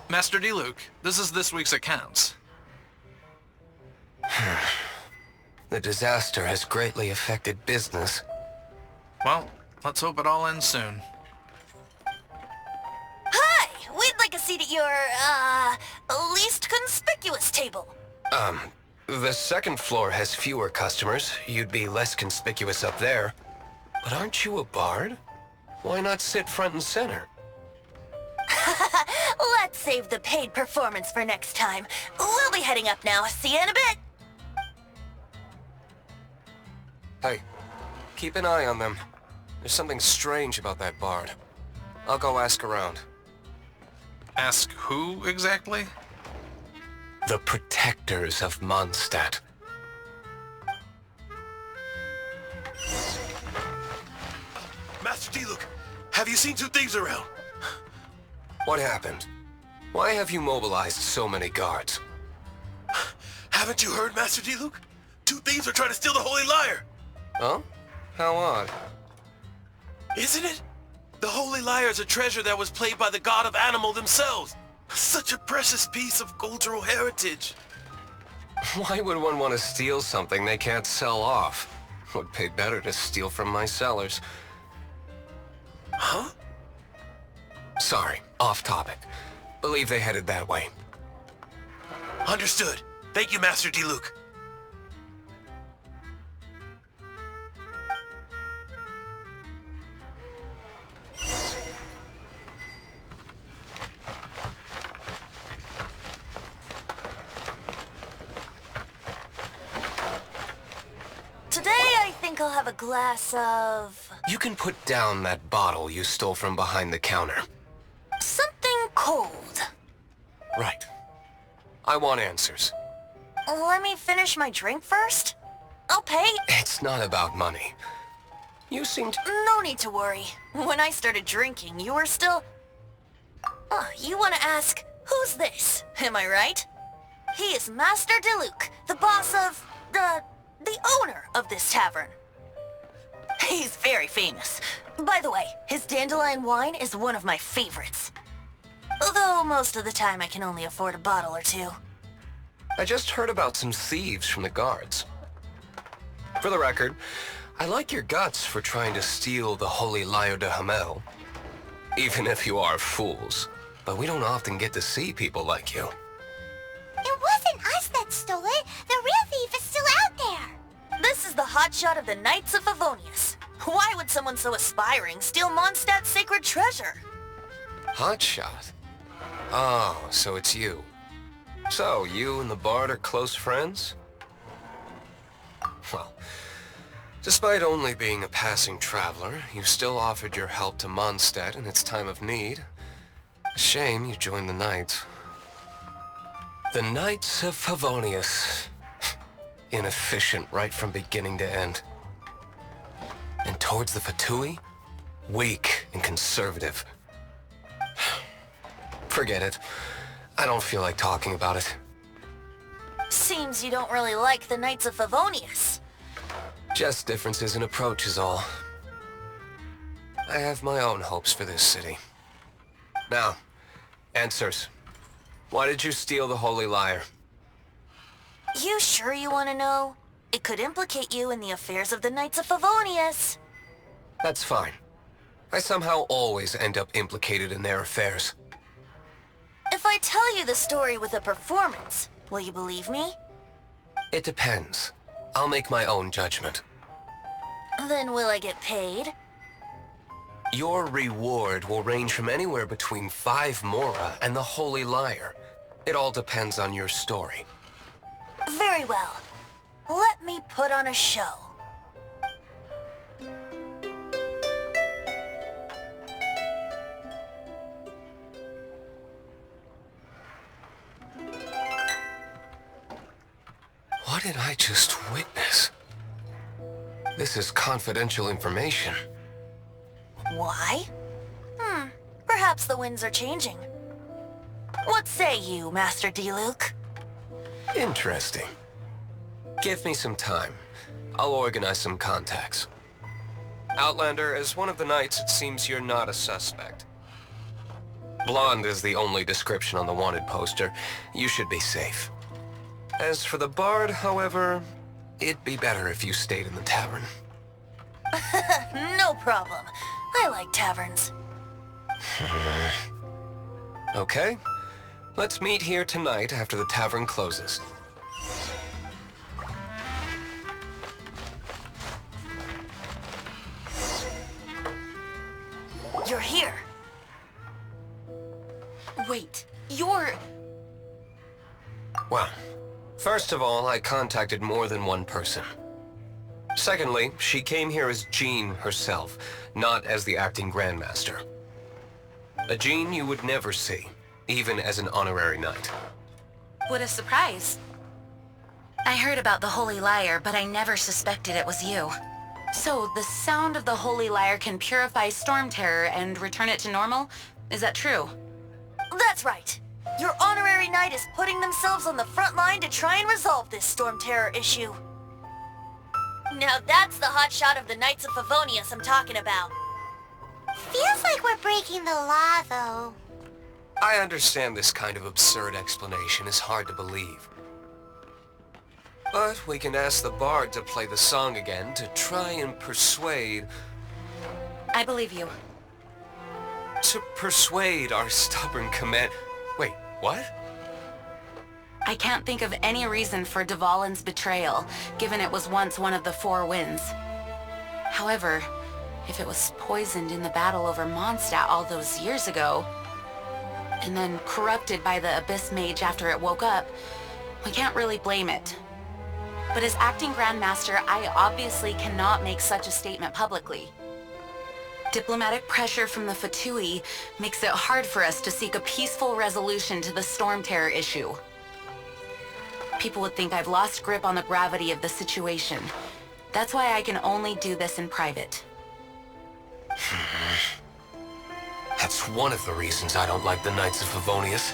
Master Diluc, this is this week's accounts. The disaster has greatly affected business. Well, let's hope it all ends soon. Hi! We'd like a seat at your, least conspicuous table. The second floor has fewer customers. You'd be less conspicuous up there. But aren't you a bard? Why not sit front and center? Let's save the paid performance for next time. We'll be heading up now. See you in a bit. Hey, keep an eye on them. There's something strange about that bard. I'll go ask around. Ask who, exactly? The protectors of Mondstadt. Master Diluc, have you seen two thieves around? What happened? Why have you mobilized so many guards? Haven't you heard, Master Diluc? Two thieves are trying to steal the Holy Lyre! Oh? How odd. Isn't it? The Holy Lyre is a treasure that was played by the god of animal themselves. Such a precious piece of cultural heritage. Why would one want to steal something they can't sell off? Would pay better to steal from my sellers. Huh? Sorry, off topic. Believe they headed that way. Understood. Thank you, Master Diluc. Today I think I'll have a glass of... You can put down that bottle you stole from behind the counter. something cold. Right. I want answers. Let me finish my drink first. I'll pay. It's not about money. You seem to... No need to worry. When I started drinking, you were still... Oh, you want to ask, who's this? Am I right? He is Master Diluc, the boss of... the owner of this tavern. He's very famous. By the way, his dandelion wine is one of my favorites. Although most of the time I can only afford a bottle or two. I just heard about some thieves from the guards. For the record, I like your guts for trying to steal the Holy Lyre de Hamel. Even if you are fools. But we don't often get to see people like you. It wasn't us that stole it. The real thief is still out there. This is the hotshot of the Knights of Favonius. Why would someone so aspiring steal Mondstadt's sacred treasure? Hotshot? Oh, so it's you. So, you and the Bard are close friends? Well, despite only being a passing traveler, you still offered your help to Mondstadt in its time of need. A shame you joined the Knights. The Knights of Favonius. Inefficient right from beginning to end. And towards the Fatui? Weak and conservative. Forget it. I don't feel like talking about it. Seems you don't really like the Knights of Favonius. Just differences in approach is all. I have my own hopes for this city. Now, answers. Why did you steal the Holy Lyre? You sure you want to know? It could implicate you in the affairs of the Knights of Favonius. That's fine. I somehow always end up implicated in their affairs. If I tell you the story with a performance, will you believe me? It depends. I'll make my own judgment. Then will I get paid? Your reward will range from anywhere between 5 Mora and the Holy Lyre. It all depends on your story. Very well. Let me put on a show. What did I just witness? This is confidential information. Why? Perhaps the winds are changing. What say you, Master Diluc? Interesting. Give me some time. I'll organize some contacts. Outlander, as one of the knights, it seems you're not a suspect. Blonde is the only description on the wanted poster. You should be safe. As for the bard, however, it'd be better if you stayed in the tavern. No problem. I like taverns. Okay. Let's meet here tonight after the tavern closes. You're here. Wait, you're... Well, first of all, I contacted more than one person. Secondly, she came here as Jean herself, not as the acting Grandmaster. A Jean you would never see, even as an honorary knight. What a surprise. I heard about the Holy Lyre, but I never suspected it was you. So, the sound of the Holy Lyre can purify Storm Terror and return it to normal? Is that true? That's right. Your honorary knight is putting themselves on the front line to try and resolve this Storm Terror issue. Now that's the hotshot of the Knights of Favonius I'm talking about. Feels like we're breaking the law, though. I understand this kind of absurd explanation is hard to believe. But we can ask the bard to play the song again to try and persuade... I believe you. To persuade our stubborn command... Wait, what? I can't think of any reason for Dvalin's betrayal, given it was once one of the 4 winds. However, if it was poisoned in the battle over Mondstadt all those years ago, and then corrupted by the Abyss Mage after it woke up, we can't really blame it. But as acting Grandmaster, I obviously cannot make such a statement publicly. Diplomatic pressure from the Fatui makes it hard for us to seek a peaceful resolution to the Storm Terror issue. People would think I've lost grip on the gravity of the situation. That's why I can only do this in private. That's one of the reasons I don't like the Knights of Favonius.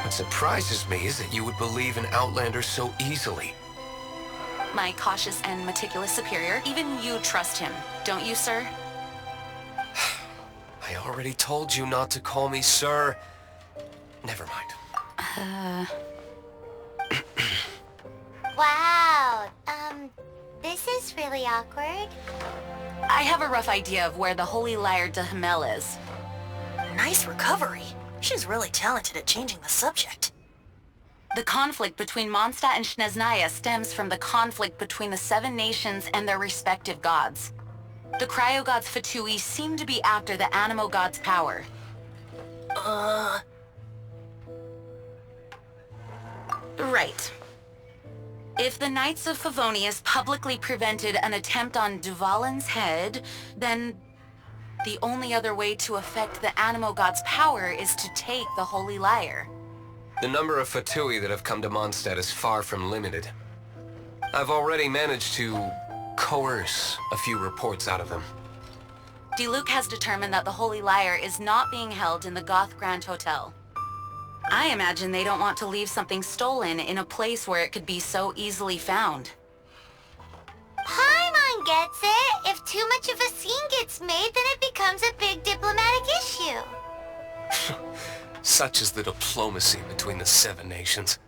What surprises me is that you would believe in Outlander so easily. My cautious and meticulous superior, even you trust him, don't you, sir? I already told you not to call me sir. Never mind. Wow, this is really awkward. I have a rough idea of where the Holy Lyre de Himmel is. Nice recovery. She's really talented at changing the subject. The conflict between Mondstadt and Snezhnaya stems from the conflict between the 7 nations and their respective gods. The cryo-gods Fatui seem to be after the Animo god's power. Right. If the Knights of Favonius publicly prevented an attempt on Dvalin's head, then the only other way to affect the Animo god's power is to take the Holy Lyre. The number of Fatui that have come to Mondstadt is far from limited. I've already managed to coerce a few reports out of them. Diluc has determined that the Holy Lyre is not being held in the Goth Grand Hotel. I imagine they don't want to leave something stolen in a place where it could be so easily found. Paimon gets it. If too much of a scene gets made, then it becomes a big diplomatic issue. Such is the diplomacy between the Seven Nations.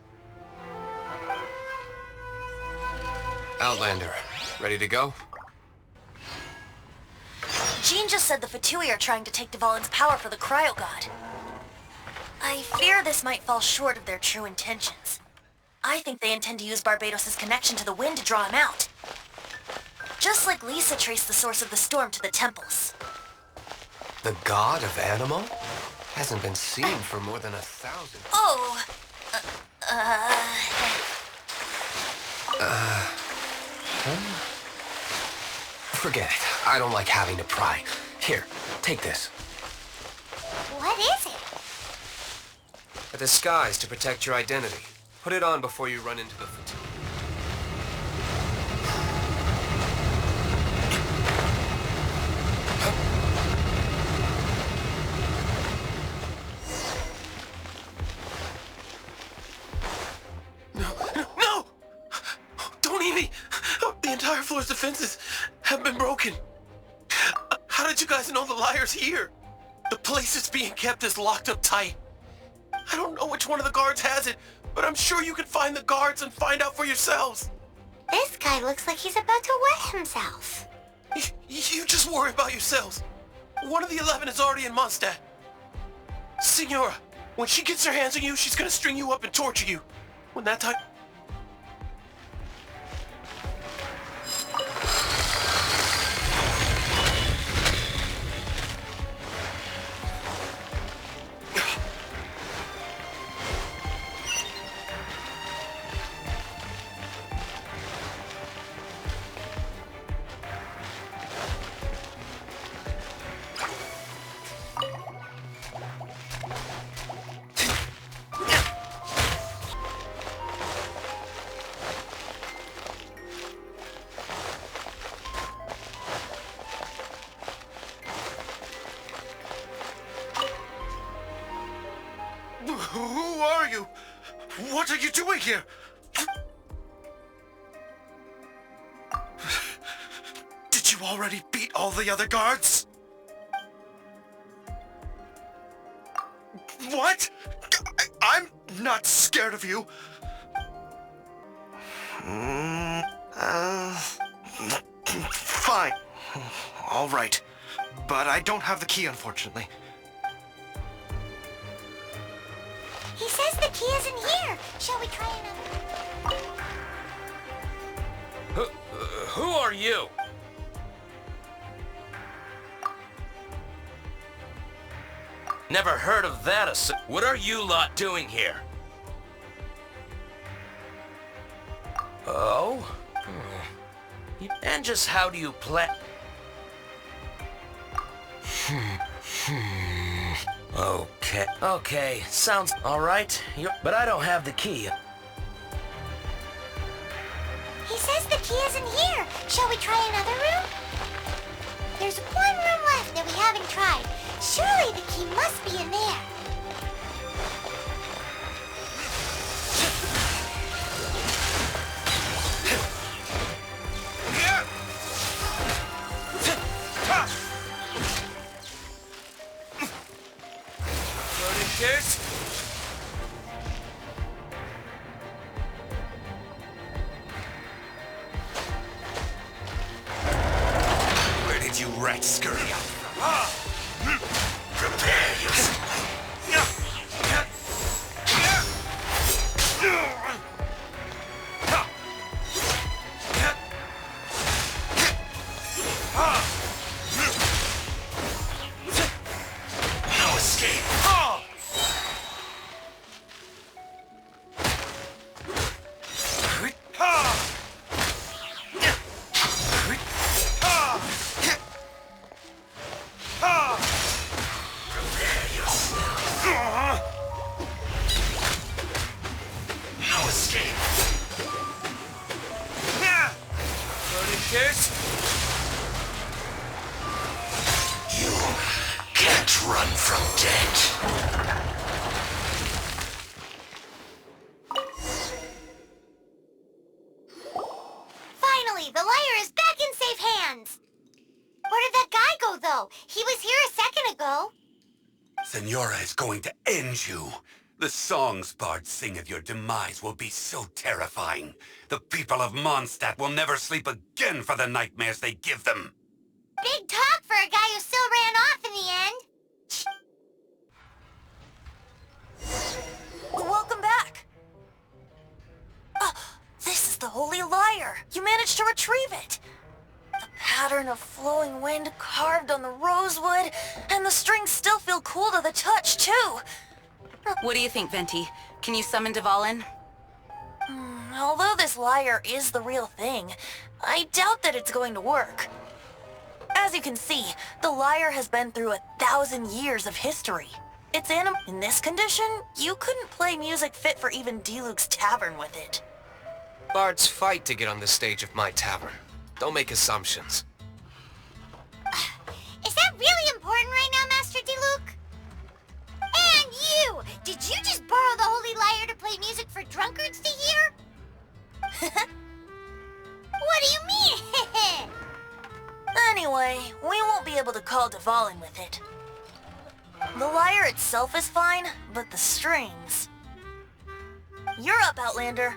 Outlander, ready to go? Jean just said the Fatui are trying to take Dvalin's power for the Cryo God. I fear this might fall short of their true intentions. I think they intend to use Barbados' connection to the wind to draw him out. Just like Lisa traced the source of the storm to the temples. The god of Animal? Hasn't been seen for more than 1,000. Oh! Forget it. I don't like having to pry. Here, take this. What is it? A disguise to protect your identity. Put it on before you run into the fatigue. No! Don't eat me! The entire floor's defenses have been broken. How did you guys know the liar's here? The place is being kept is locked up tight. I don't know which one of the guards has it, but I'm sure you can find the guards and find out for yourselves. This guy looks like he's about to wet himself. You just worry about yourselves. One of the 11 is already in Mondstadt. Signora, when she gets her hands on you, she's gonna string you up and torture you. When that time... Who are you? What are you doing here? Did you already beat all the other guards? What? I'm not scared of you. Fine. All right. But I don't have the key, unfortunately. He says the key isn't here. Shall we try another? Who are you? Never heard of that. What are you lot doing here? Oh? And just how do you play? Okay, sounds alright. But I don't have the key. He says the key isn't here. Shall we try another room? There's one room left that we haven't tried. Surely the key must be in there. Where did you rats scurry? Prepare yourself. No escape. No escape. You can't run from death. Finally, the liar is back in safe hands. Where did that guy go, though? He was here a second ago. Senora is going to end you. The songs bards sing of your demise will be so terrifying. The people of Mondstadt will never sleep again for the nightmares they give them. Big talk for a guy who still ran off in the end. Welcome back. This is the Holy Lyre. You managed to retrieve it. The pattern of flowing wind carved on the rosewood, and the strings still feel cool to the touch, too. What do you think, Venti? Can you summon Dvalin? Although this lyre is the real thing, I doubt that it's going to work. As you can see, the lyre has been through 1,000 years of history. It's in this condition, you couldn't play music fit for even Diluc's tavern with it. Bards fight to get on the stage of my tavern. Don't make assumptions. Is that really important right now, Master Diluc? And you! Did you just borrow the Holy Lyre to play music for drunkards to hear? What do you mean? Anyway, we won't be able to call Dvalin with it. The lyre itself is fine, but the strings... You're up, Outlander.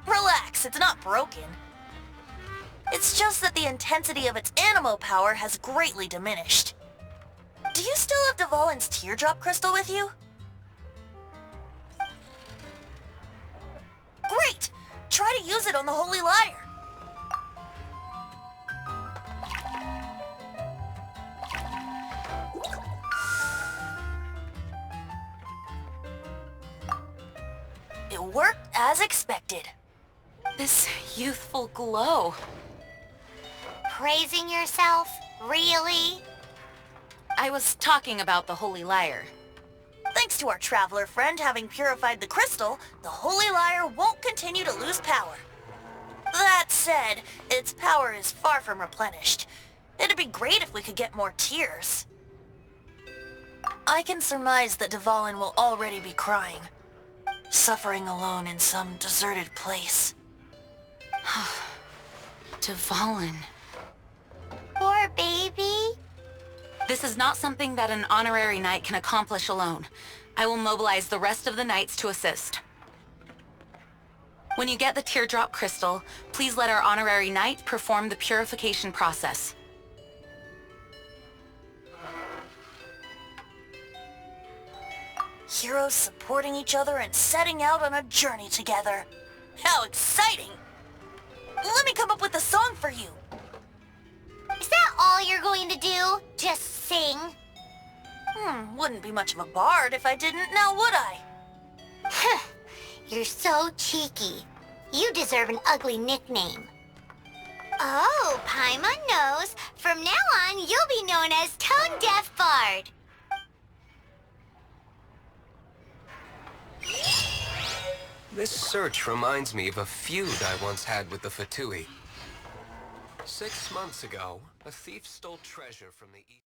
Relax, it's not broken. It's just that the intensity of its animo power has greatly diminished. Do you still have Dvalin's teardrop crystal with you? Great! Try to use it on the Holy Lyre. It worked as expected. This youthful glow. Praising yourself? Really? I was talking about the Holy Lyre. Thanks to our traveler friend having purified the crystal, the Holy Lyre won't continue to lose power. That said, its power is far from replenished. It'd be great if we could get more tears. I can surmise that Dvalin will already be crying, suffering alone in some deserted place. Dvalin. Poor baby. This is not something that an honorary knight can accomplish alone. I will mobilize the rest of the knights to assist. When you get the teardrop crystal, please let our honorary knight perform the purification process. Heroes supporting each other and setting out on a journey together. How exciting! Let me come up with a song for you. Is that all you're going to do? Just sing? Wouldn't be much of a bard if I didn't, now would I? You're so cheeky. You deserve an ugly nickname. Oh, Paimon knows. From now on, you'll be known as Tone Deaf Bard. This search reminds me of a feud I once had with the Fatui. 6 months ago, a thief stole treasure from the east.